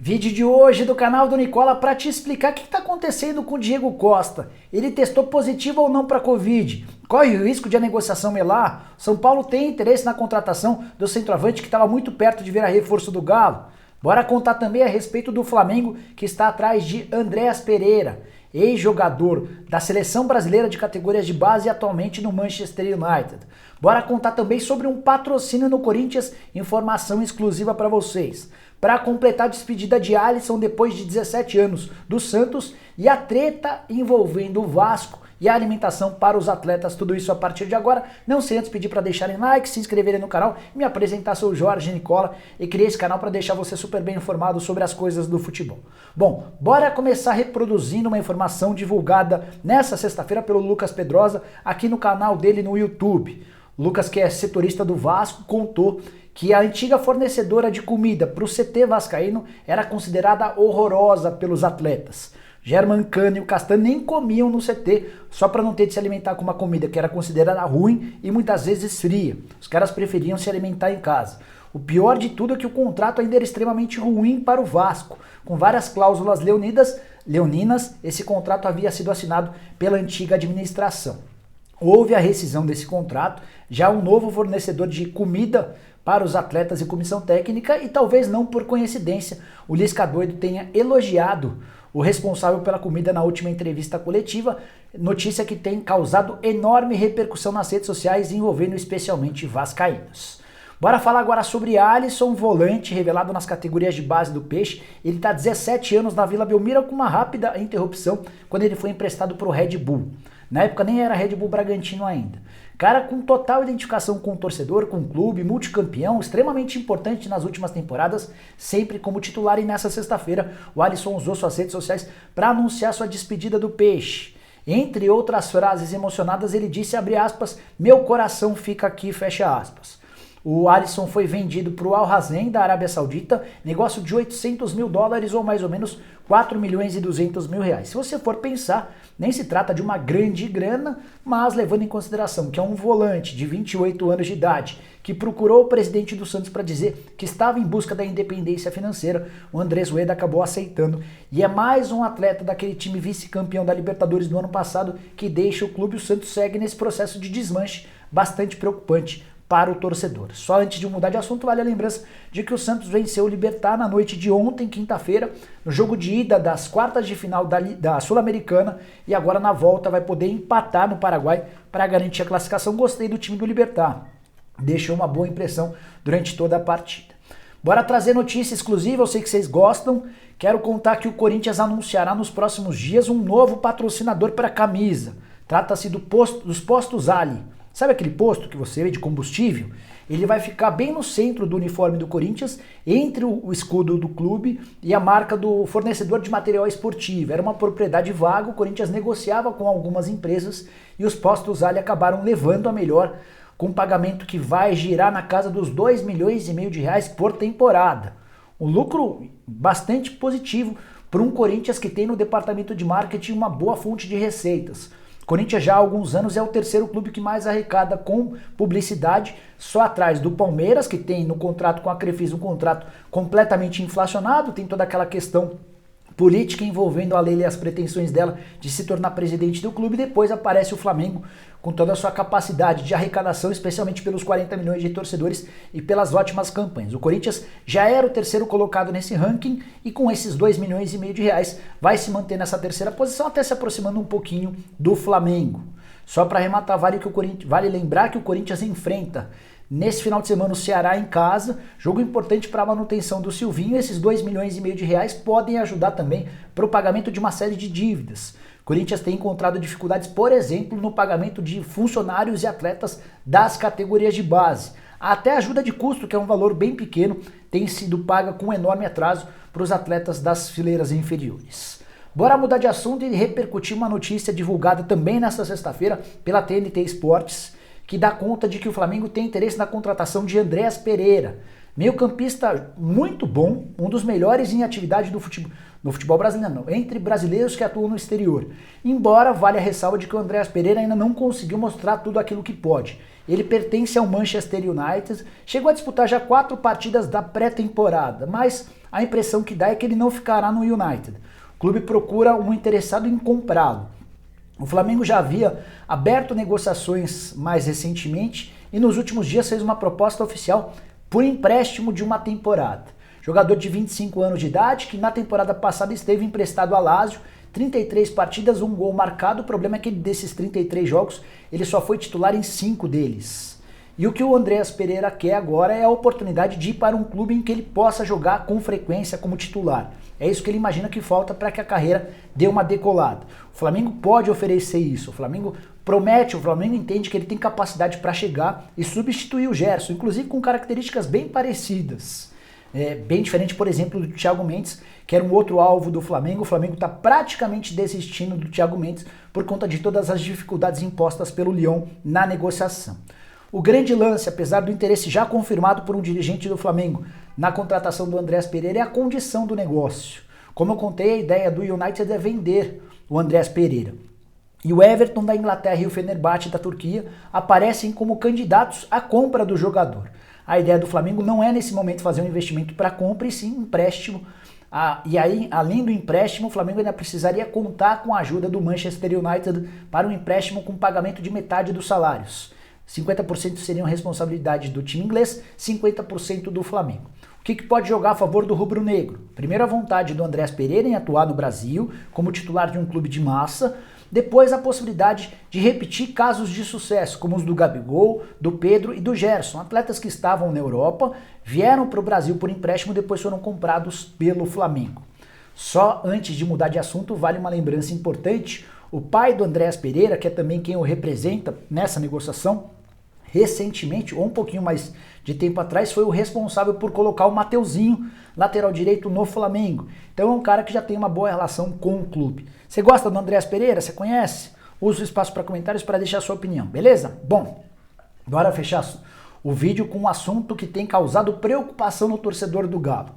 Vídeo de hoje do canal do Nicola para te explicar o que está acontecendo com o Diego Costa. Ele testou positivo ou não para Covid? Corre o risco de a negociação melar? São Paulo tem interesse na contratação do centroavante que estava muito perto de virar reforço do Galo? Bora contar também a respeito do Flamengo que está atrás de Andréas Pereira, ex-jogador da seleção brasileira de categorias de base e atualmente no Manchester United. Bora contar também sobre um patrocínio no Corinthians, informação exclusiva para vocês. Para completar a despedida de Alisson depois de 17 anos do Santos e a treta envolvendo o Vasco e a alimentação para os atletas, tudo isso a partir de agora. Não sei antes pedir para deixarem like, se inscreverem no canal e me apresentar. Sou o Jorge Nicola e criei esse canal para deixar você super bem informado sobre as coisas do futebol. Bom, bora começar reproduzindo uma informação divulgada nessa sexta-feira pelo Lucas Pedrosa aqui no canal dele no YouTube. O Lucas, que é setorista do Vasco, contou que a antiga fornecedora de comida para o CT vascaíno era considerada horrorosa pelos atletas. Germancano e o Castanho nem comiam no CT, só para não ter de se alimentar com uma comida que era considerada ruim e muitas vezes fria. Os caras preferiam se alimentar em casa. O pior de tudo é que o contrato ainda era extremamente ruim para o Vasco. Com várias cláusulas leoninas, esse contrato havia sido assinado pela antiga administração. Houve a rescisão desse contrato, já um novo fornecedor de comida para os atletas e comissão técnica, e talvez não por coincidência, o Lisca Doido tenha elogiado o responsável pela comida na última entrevista coletiva, notícia que tem causado enorme repercussão nas redes sociais, envolvendo especialmente vascaínos. Bora falar agora sobre Alisson, volante revelado nas categorias de base do Peixe. Ele está há 17 anos na Vila Belmiro com uma rápida interrupção quando ele foi emprestado para o Red Bull. Na época nem era Red Bull Bragantino ainda. Cara com total identificação com o torcedor, com o clube, multicampeão, extremamente importante nas últimas temporadas, sempre como titular. E nessa sexta-feira o Alisson usou suas redes sociais para anunciar sua despedida do Peixe. Entre outras frases emocionadas, ele disse, abre aspas, meu coração fica aqui, fecha aspas. O Alisson foi vendido para o Al Hazen da Arábia Saudita, negócio de $800 mil ou mais ou menos 4 milhões e 200 mil reais. Se você for pensar, nem se trata de uma grande grana, mas levando em consideração que é um volante de 28 anos de idade, que procurou o presidente do Santos para dizer que estava em busca da independência financeira, o Andrés Rueda acabou aceitando. E é mais um atleta daquele time vice-campeão da Libertadores do ano passado que deixa o clube. O Santos segue nesse processo de desmanche bastante preocupante para o torcedor. Só antes de mudar de assunto, vale a lembrança de que o Santos venceu o Libertad na noite de ontem, quinta-feira, no jogo de ida das quartas de final da Sul-Americana, e agora na volta vai poder empatar no Paraguai para garantir a classificação. Gostei do time do Libertad, deixou uma boa impressão durante toda a partida. Bora trazer notícia exclusiva, eu sei que vocês gostam. Quero contar que o Corinthians anunciará nos próximos dias um novo patrocinador para a camisa. Trata-se dos postos Ali. Sabe aquele posto que você vê de combustível? Ele vai ficar bem no centro do uniforme do Corinthians, entre o escudo do clube e a marca do fornecedor de material esportivo. Era uma propriedade vaga, o Corinthians negociava com algumas empresas e os postos Ali acabaram levando a melhor, com um pagamento que vai girar na casa dos $2,5 milhões por temporada. Um lucro bastante positivo para um Corinthians que tem no departamento de marketing uma boa fonte de receitas. Corinthians já há alguns anos é o terceiro clube que mais arrecada com publicidade, só atrás do Palmeiras, que tem no contrato com a Crefisa um contrato completamente inflacionado, tem toda aquela questão política envolvendo a Leila e as pretensões dela de se tornar presidente do clube. Depois aparece o Flamengo com toda a sua capacidade de arrecadação, especialmente pelos 40 milhões de torcedores e pelas ótimas campanhas. O Corinthians já era o terceiro colocado nesse ranking e com esses $2,5 milhões vai se manter nessa terceira posição, até se aproximando um pouquinho do Flamengo. Só para arrematar, vale lembrar que o Corinthians enfrenta nesse final de semana o Ceará em casa, jogo importante para a manutenção do Silvinho. Esses $2,5 milhões podem ajudar também para o pagamento de uma série de dívidas. O Corinthians tem encontrado dificuldades, por exemplo, no pagamento de funcionários e atletas das categorias de base. Até a ajuda de custo, que é um valor bem pequeno, tem sido paga com enorme atraso para os atletas das fileiras inferiores. Bora mudar de assunto e repercutir uma notícia divulgada também nesta sexta-feira pela TNT Esportes, que dá conta de que o Flamengo tem interesse na contratação de Andréas Pereira. Meio-campista muito bom, um dos melhores em atividade no futebol brasileiro, não, entre brasileiros que atuam no exterior. Embora vale a ressalva de que o Andreas Pereira ainda não conseguiu mostrar tudo aquilo que pode. Ele pertence ao Manchester United, chegou a disputar já 4 partidas da pré-temporada, mas a impressão que dá é que ele não ficará no United. O clube procura um interessado em comprá-lo. O Flamengo já havia aberto negociações mais recentemente e nos últimos dias fez uma proposta oficial por empréstimo de uma temporada. Jogador de 25 anos de idade, que na temporada passada esteve emprestado a Lazio, 33 partidas, 1 gol marcado. O problema é que desses 33 jogos, ele só foi titular em 5 deles. E o que o Andreas Pereira quer agora é a oportunidade de ir para um clube em que ele possa jogar com frequência como titular. É isso que ele imagina que falta para que a carreira dê uma decolada. O Flamengo pode oferecer isso, o Flamengo promete, o Flamengo entende que ele tem capacidade para chegar e substituir o Gerson, inclusive com características bem parecidas. Bem diferente, por exemplo, do Thiago Mendes, que era um outro alvo do Flamengo. O Flamengo está praticamente desistindo do Thiago Mendes por conta de todas as dificuldades impostas pelo Lyon na negociação. O grande lance, apesar do interesse já confirmado por um dirigente do Flamengo na contratação do Andreas Pereira, é a condição do negócio. Como eu contei, a ideia do United é vender o Andreas Pereira. E o Everton da Inglaterra e o Fenerbahçe da Turquia aparecem como candidatos à compra do jogador. A ideia do Flamengo não é nesse momento fazer um investimento para compra e sim um empréstimo. E aí, além do empréstimo, o Flamengo ainda precisaria contar com a ajuda do Manchester United para um empréstimo com pagamento de metade dos salários. 50% seriam responsabilidade do time inglês, 50% do Flamengo. O que pode jogar a favor do rubro-negro? Primeiro, a vontade do Andreas Pereira em atuar no Brasil como titular de um clube de massa. Depois, a possibilidade de repetir casos de sucesso, como os do Gabigol, do Pedro e do Gerson, atletas que estavam na Europa, vieram para o Brasil por empréstimo e depois foram comprados pelo Flamengo. Só antes de mudar de assunto, vale uma lembrança importante. O pai do Andreas Pereira, que é também quem o representa nessa negociação, recentemente, ou um pouquinho mais de tempo atrás, foi o responsável por colocar o Mateuzinho, lateral direito, no Flamengo. Então é um cara que já tem uma boa relação com o clube. Você gosta do Andreas Pereira? Você conhece? Usa o espaço para comentários para deixar a sua opinião, beleza? Bom, bora fechar o vídeo com um assunto que tem causado preocupação no torcedor do Galo.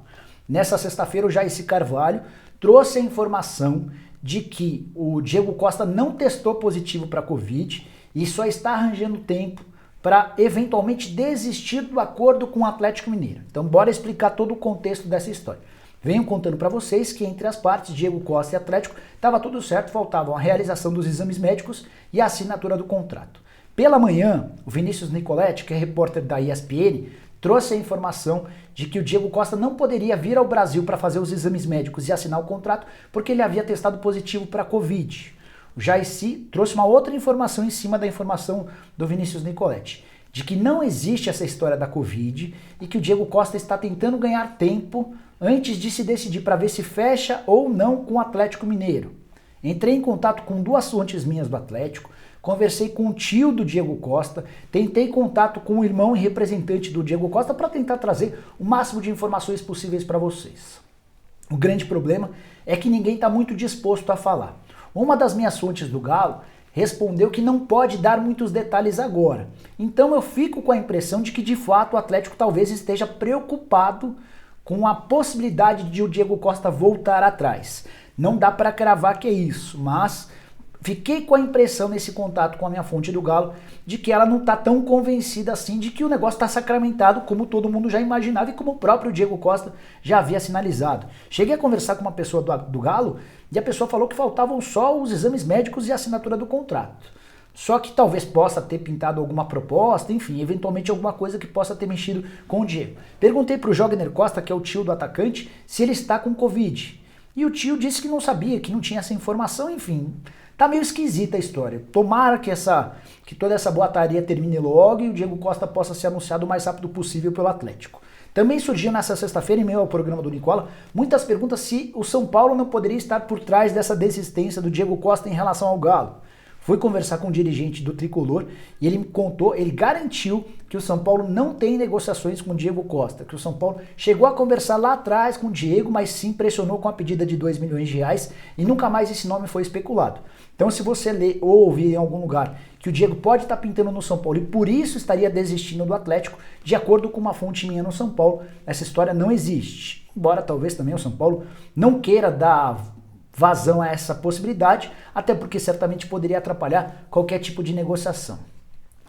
Nessa sexta-feira, o Jaircy Carvalho trouxe a informação de que o Diego Costa não testou positivo para Covid e só está arranjando tempo para eventualmente desistir do acordo com o Atlético Mineiro. Então bora explicar todo o contexto dessa história. Venho contando para vocês que entre as partes, Diego Costa e Atlético, estava tudo certo, faltavam a realização dos exames médicos e a assinatura do contrato. Pela manhã, o Vinícius Nicoletti, que é repórter da ESPN, trouxe a informação de que o Diego Costa não poderia vir ao Brasil para fazer os exames médicos e assinar o contrato porque ele havia testado positivo para Covid. O Jaircy trouxe uma outra informação em cima da informação do Vinícius Nicoletti, de que não existe essa história da Covid e que o Diego Costa está tentando ganhar tempo antes de se decidir para ver se fecha ou não com o Atlético Mineiro. Entrei em contato com 2 fontes minhas do Atlético, conversei com o tio do Diego Costa, tentei contato com o irmão e representante do Diego Costa para tentar trazer o máximo de informações possíveis para vocês. O grande problema é que ninguém está muito disposto a falar. Uma das minhas fontes do Galo respondeu que não pode dar muitos detalhes agora. Então eu fico com a impressão de que de fato o Atlético talvez esteja preocupado com a possibilidade de o Diego Costa voltar atrás. Não dá para cravar que é isso, mas fiquei com a impressão nesse contato com a minha fonte do Galo de que ela não está tão convencida assim de que o negócio está sacramentado como todo mundo já imaginava e como o próprio Diego Costa já havia sinalizado. Cheguei a conversar com uma pessoa do Galo e a pessoa falou que faltavam só os exames médicos e a assinatura do contrato. Só que talvez possa ter pintado alguma proposta, enfim, eventualmente alguma coisa que possa ter mexido com o Diego. Perguntei para o Jogner Costa, que é o tio do atacante, se ele está com Covid. E o tio disse que não sabia, que não tinha essa informação, enfim. Tá meio esquisita a história. Tomara que toda essa boataria termine logo e o Diego Costa possa ser anunciado o mais rápido possível pelo Atlético. Também surgiu nessa sexta-feira, em meio ao programa do Nicola, muitas perguntas se o São Paulo não poderia estar por trás dessa desistência do Diego Costa em relação ao Galo. Fui conversar com um dirigente do Tricolor e ele me contou, ele garantiu que o São Paulo não tem negociações com o Diego Costa, que o São Paulo chegou a conversar lá atrás com o Diego, mas se impressionou com a pedida de 2 milhões de reais e nunca mais esse nome foi especulado. Então se você ler ou ouvir em algum lugar que o Diego pode estar pintando no São Paulo e por isso estaria desistindo do Atlético, de acordo com uma fonte minha no São Paulo, essa história não existe. Embora talvez também o São Paulo não queira dar vazão a essa possibilidade, até porque certamente poderia atrapalhar qualquer tipo de negociação.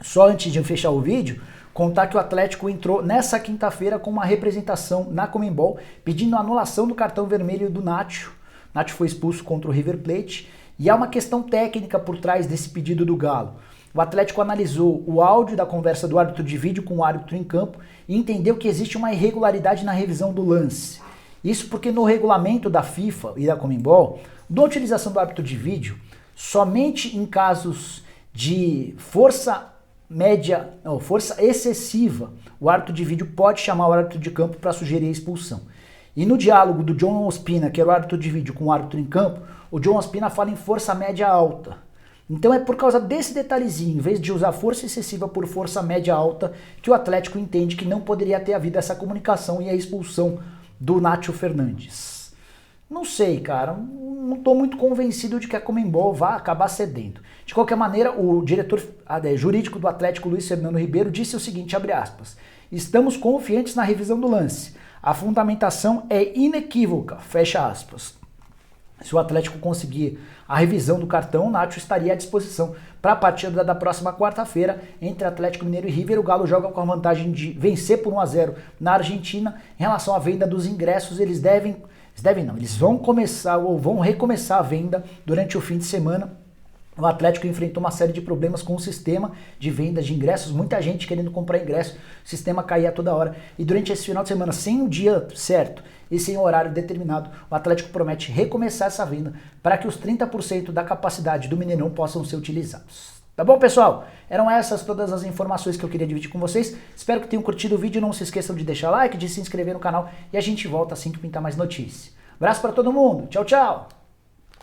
Só antes de fechar o vídeo, contar que o Atlético entrou nessa quinta-feira com uma representação na Conmebol pedindo a anulação do cartão vermelho do Nacho. Nacho foi expulso contra o River Plate e há uma questão técnica por trás desse pedido do Galo. O Atlético analisou o áudio da conversa do árbitro de vídeo com o árbitro em campo e entendeu que existe uma irregularidade na revisão do lance. Isso porque no regulamento da FIFA e da Conmebol, da utilização do árbitro de vídeo, somente em casos de força excessiva, o árbitro de vídeo pode chamar o árbitro de campo para sugerir a expulsão. E no diálogo do John Ospina, que era o árbitro de vídeo com o árbitro em campo, o John Ospina fala em força média alta. Então é por causa desse detalhezinho, em vez de usar força excessiva por força média alta, que o Atlético entende que não poderia ter havido essa comunicação e a expulsão do Nacho Fernandes. Não sei, cara, não estou muito convencido de que a Conmebol vai acabar cedendo. De qualquer maneira, o diretor jurídico do Atlético, Luiz Fernando Ribeiro, disse o seguinte, abre aspas, estamos confiantes na revisão do lance. A fundamentação é inequívoca, fecha aspas. Se o Atlético conseguir a revisão do cartão, o Nacho estaria à disposição para a partida da próxima quarta-feira entre Atlético Mineiro e River. O Galo joga com a vantagem de vencer por 1-0 na Argentina. Em relação à venda dos ingressos, eles vão começar ou vão recomeçar a venda durante o fim de semana. O Atlético enfrentou uma série de problemas com o sistema de venda de ingressos, muita gente querendo comprar ingresso, o sistema caía toda hora. E durante esse final de semana, sem o dia certo e sem o horário determinado, o Atlético promete recomeçar essa venda para que os 30% da capacidade do Mineirão possam ser utilizados. Tá bom, pessoal? Eram essas todas as informações que eu queria dividir com vocês. Espero que tenham curtido o vídeo. Não se esqueçam de deixar like, de se inscrever no canal e a gente volta assim que pintar mais notícias. Abraço para todo mundo. Tchau, tchau!